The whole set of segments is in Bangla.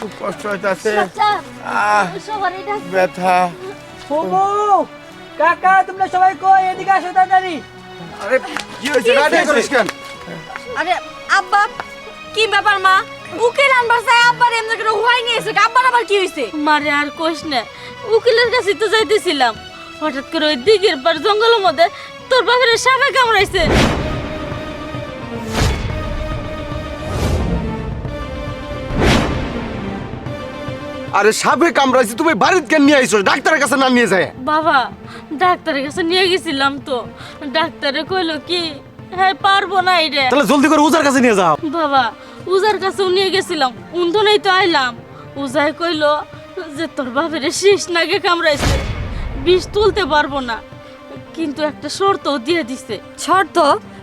খুব কষ্ট হইতাছে ব্যথা। ফুমু কাকা তোমরা সবাই কই এদিকে আসো তাড়াতাড়ি। আরে কি হইছে গাড়ি করিস কেন? আরে আব্বা কি ব্যাপার মা? উকিল আনবার চাই আব্বার এমনি করে হুয়াই নিয়েছে। আব্বার আবার কি হইছে? মারে আর কইস না, উকিলের কাছে তো যাইতেছিলাম, হঠাৎ করে ওই দিঘির পার জঙ্গলের মধ্যে তোর বাপের সাপে কামড়াইছে। আরে সাপে কামড়াইছে, তুমি বাড়িতে কেন নিয়ে আইছো? ডাক্তারের কাছে না নিয়ে যায়? বাবা ডাক্তারের কাছে নিয়ে গেছিলাম তো, ডাক্তারে কইলো কি হ্যাঁ পারবো না এটা। তাহলে জলদি করে উজার কাছে নিয়ে যাও। বাবা উজার কাছেও নিয়ে গেছিলাম, উন্ধনেই তো আইলাম। উজায় কইলো যে তোর বাপের শীষ নাগে কামড়াইছে, বিষ তুলতে পারবো না, কিন্তু একটা শর্তও দিয়ে দিছে। শর্ত?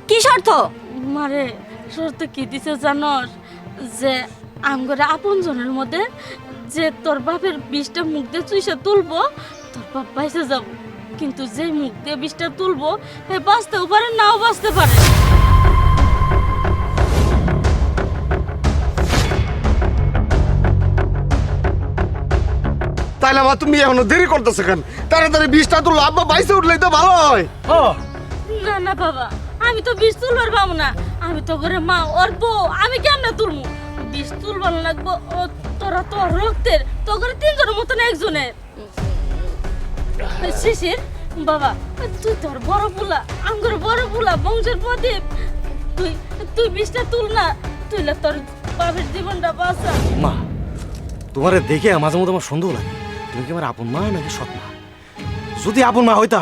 কি শর্ত? মারে শর্ত কি দিছে জানস? যে আমগরে আপনজনের মধ্যে যে তোর বাপের বিষটা মুখ দিয়ে চুইসা তুলবো তোর বাপ বাইসে যাব, কিন্তু যে মুখ দিয়ে বিষটা তুলবো হে বাঁচতেও পারে নাও বাঁচতে পারে। তাইলে মা তুমি এখনো দেরি করতেছো কেন? তাড়াতাড়ি বিষটা তুলো, আব্বা বাইসে উঠলেই তো ভালো হয়। না না বাবা, আমি তো বিষ তুলবার পাবো না, আমি তো করে মা ওর বউ, আমি কেমনে তুলবো? বিষ তুলবার লাগবো ও তোরা তো রক্তের, তো করে তিনজনের মতন একজনের। শিশির বাবা, তুই তোর বড় পুলা, আমার বড় পুলা, বংশের প্রদীপ, তুই তুই বিষটা তুল না, তুইলে তোর বাপের জীবনটা বাঁচা। মা তোমারে দেখে মাঝে মধ্যে আমার সন্দেহ লাগে, তুমি কি আমার আপন মা নাকি সৎ মা? যদি আপন মা হইতা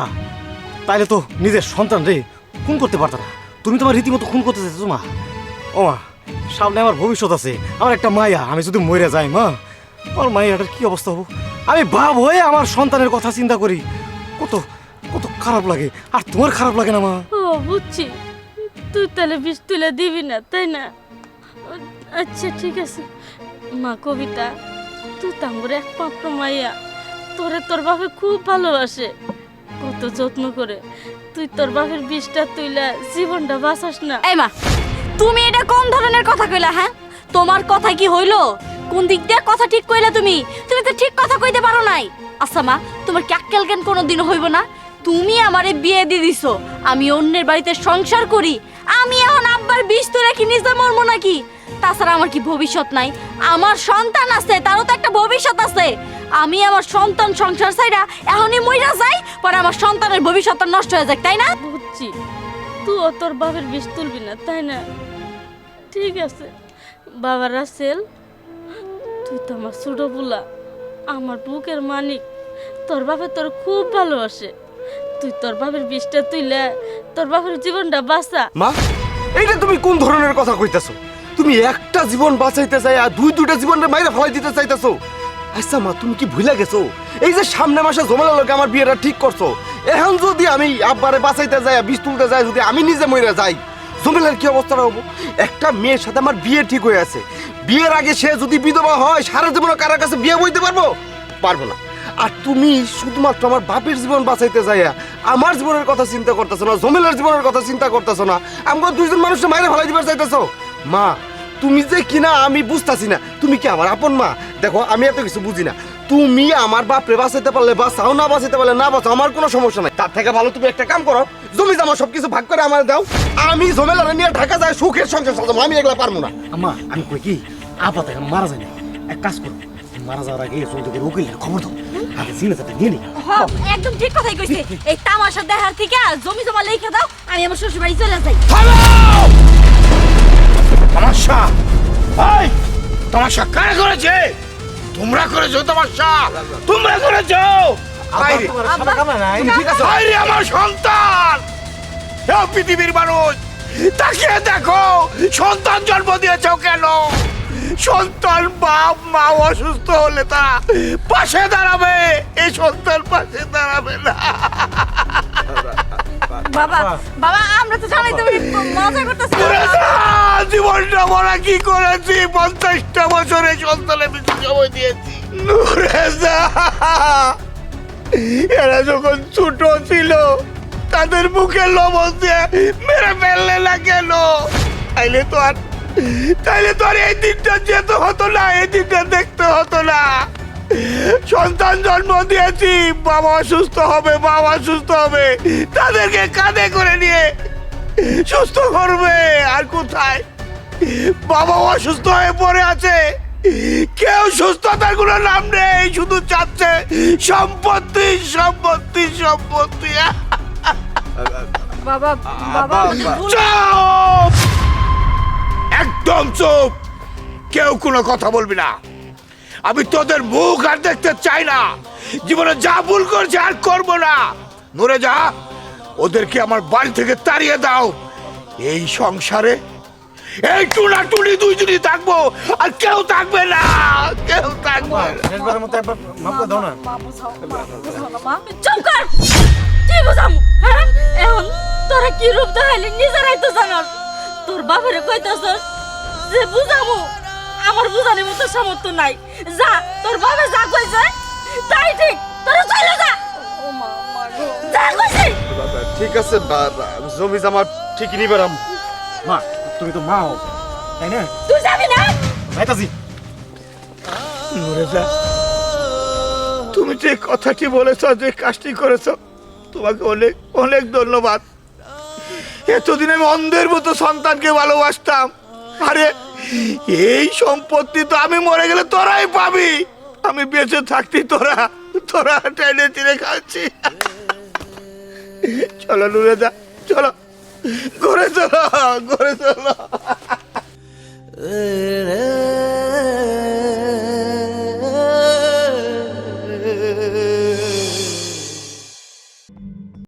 তাহলে তো নিজের সন্তান রে খুন করতে পারত না, তুমি তোমার রীতিমতো খুন করতে চাইছো মা। ও মা, সামনে আমার ভবিষ্যৎ আছে, আমার একটা মায়া, আমি যদি মরে যাই মা, আমার মায়াটার কি অবস্থা হবো? আমি বাপ হয়ে আমার সন্তানের কথা চিন্তা করি, কত কত খারাপ লাগে। আর তোমার খারাপ লাগে না মা? ও বুঝছি, তুই তাহলে বিষ তুলে দিবি না তাই না? আচ্ছা ঠিক আছে মা। কবিতা, তুই তো আমার একমাত্র মাইয়া, তোরে তোর বাপে খুব ভালোবাসে, কত যত্ন করে তুই তোর বাপের বিষটা তুইলা জীবনটা বাঁচাস না। এই মা, তুমি এটা কোন ধরনের কথা কইলা? হ্যাঁ, তোমার কথা কি হইলো? কোন দিক দিয়ে কথা ঠিক কইলা? তুমি তুমি তো ঠিক কথা কইতে পারো নাই। আচ্ছা মা, তোমার কি আক্কেল জ্ঞান কোনোদিন হইব না? তুমি আমারে বিয়ে দিয়ে দিছো, আমি অন্যের বাড়িতে সংসার করি, আমি এখন আব্বার বিষ তুলে কি নিজে মরবো নাকি? তাছাড়া আমার কি ভবিষ্যৎ নাই? আমার সন্তান আছে, তারও তো একটা ভবিষ্যৎ আছে। আমি আমার সন্তান সংসার ছাইরা এখনই মইরা যাই, পরে আমার সন্তানের ভবিষ্যৎটা নষ্ট হয়ে যায়, তাই না? বুঝছি, তুই তোর বাপের বিষ তুলবি না তাই না? ঠিক আছে বাবা রাসেল, তুই তো আমার ছোট বুলা, আমার বুকের মানিক, তোর বাপে তোর খুব ভালোবাসে, তুই তোর বাপের বিষটা তুইলে তোর বাপের জীবনটা বাঁচা। মা, এইটা তুমি কোন ধরনের কথা কইতাছো? তুমি একটা জীবন বাঁচাইতে চাই আর দুইটা জীবনের মাইরা ফেলাই দিতে চাইতাছো? আচ্ছা মা, তুমি কি ভুলে গেছো এই যে সামনে মাসে জমেলা লোকে আমার বিয়েটা ঠিক করছো? এখন যদি আমি আব্বারে বাঁচাইতে যাই, বিষ তুলতে যাই, যদি আমি নিজে মরে যাই, জমেলার কি অবস্থাটা হবো? একটা মেয়ের সাথে আমার বিয়ে ঠিক হয়ে আছে, বিয়ের আগে সে যদি বিধবা হয়, সারা জীবন কারোর কাছে বিয়ে বইতে পারবো না। আর তুমি শুধুমাত্র আমার বাপের জীবন বাঁচাইতে যাইয়া আমার জীবনের কথা চিন্তা করতেছো না, জমেলার জীবনের কথা চিন্তা করতেছো না, আমাকে দুইজন মানুষকে মাইরে ফেলাই দিবার চাইতেছো। মা, তুমি যে কিনা আমি বুঝতাছি না, তুমি কি আমার আপন মা? দেখো আমি এত কিছু বুঝি না, তুমি আমার বাপরে বাঁচাইতে পারলে বাঁচাও, না বাঁচাইতে পারলে না বাঁচাও, আমার কোনো সমস্যা নাই। তার থেকে ভালো তুমি একটা কাম করো, জমি জমা সবকিছু ভাগ করে আমার দাও, আমি জমেলারে নিয়ে ঢাকা যায় সুখের সংসার সাজাবো। আমি এগুলা পারবো না। আম্মা আমি কই কি, আপাতত এখন মারা যায় না, এক কাজ করো, মারা যাওয়ার আগে জলদি করে উকিলের খবর দাও, আগে সিনেমাটা নিয়ে নি। হ্যাঁ, একদম ঠিক কথাই কইছে। এই তামাশা দেখার থেকে জমি জমা লেখা দাও, আমি আমার শ্বশুর বাড়ি চলে যাই। তামাশা? এই তামাশা কারা করেছে? তোমরা করেছো তামাশা, তোমরা করেছো। আইরে ঠিক আছে, আইরে আমার সন্তান, এ পৃথিবীর মানুষ তাকিয়ে দেখো, সন্তান জন্ম দিয়েছো কেন? সন্তান বাপ মা অসুস্থ হলে তারা পাশে দাঁড়াবে, এই সন্তান পাশে দাঁড়াবে না। বাবা বাবা, আমরা তো জানাই তুমি মজা করতেছ। জীবনটা মরা কি করেছি, 50টা বছরে সন্তানের পিছু সময় দিয়েছি। নুরেজা, এরা যখন ছোট ছিল তাদের মুখে লবণ দিয়ে মেরে ফেললে না কেন? তাইলে তো আর তাইলে তোর এই দিনটা যেতে হতো না, এই দিনটা দেখতে হতো না। সন্তান জন্ম দিয়েছি, বাবা অসুস্থ হবে, বাবা অসুস্থ হবে, তাদেরকে কাঁধে করে নিয়ে সুস্থ করবে। আর কোথায়, বাবা অসুস্থ হয়ে পড়ে আছে, কেউ সুস্থতার কোনো নাম নেই, শুধু চাচ্ছে সম্পত্তি সম্পত্তি সম্পত্তি। বাবা বাবা চুপ! একদম চুপ, কেউ কোনো কথা বলবি না। আমি তোদের মুখ আর দেখতে চাই না। জীবনে যা ভুল করছে আর করবো না। নড়ে যা, ওদেরকে আমার বাড়ি থেকে তাড়িয়ে দাও। এই সংসারে এই টুনা টুনি দুইজনই থাকবো, আর কেউ থাকবে না, কেউ থাকবে না। শেষবারের মতো একবার মাফ করে দাও না। চুপ কর! কি বুঝাম, হ্যাঁ? এখন তোরা কি রূপ দেখাইলি নিজেরাই তো জানাস। তোর বাপেরে কইতাছস যে বুঝামু, আমার বুঝানোর মতো সামর্থ্য নাই। যা, তোর বাবা যা কইছে তাই ঠিক, তোরা চলে যা। যা কইছি। ঠিক আছে, জমি জামা ঠিকই নিবে রাম। মা, তুমি তো মা হও, তাই না? তুই যাবি না? ভাইতাজি, নুরেজা, তুমি যে কথাটি বলেছ, যে কাজটি করেছ, তোমাকে অনেক অনেক ধন্যবাদ। এতদিন আমি অন্ধের মতো সন্তানকে ভালোবাসতাম। আরে এই সম্পত্তি তো আমি মরে গেলে তোরাই পাবি, আমি বেঁচে থাকতি তোরা তোরা টেনে টেনে খাচ্ছি। চলো নুরেজা, চলো ঘরে চলো, ঘরে চলো।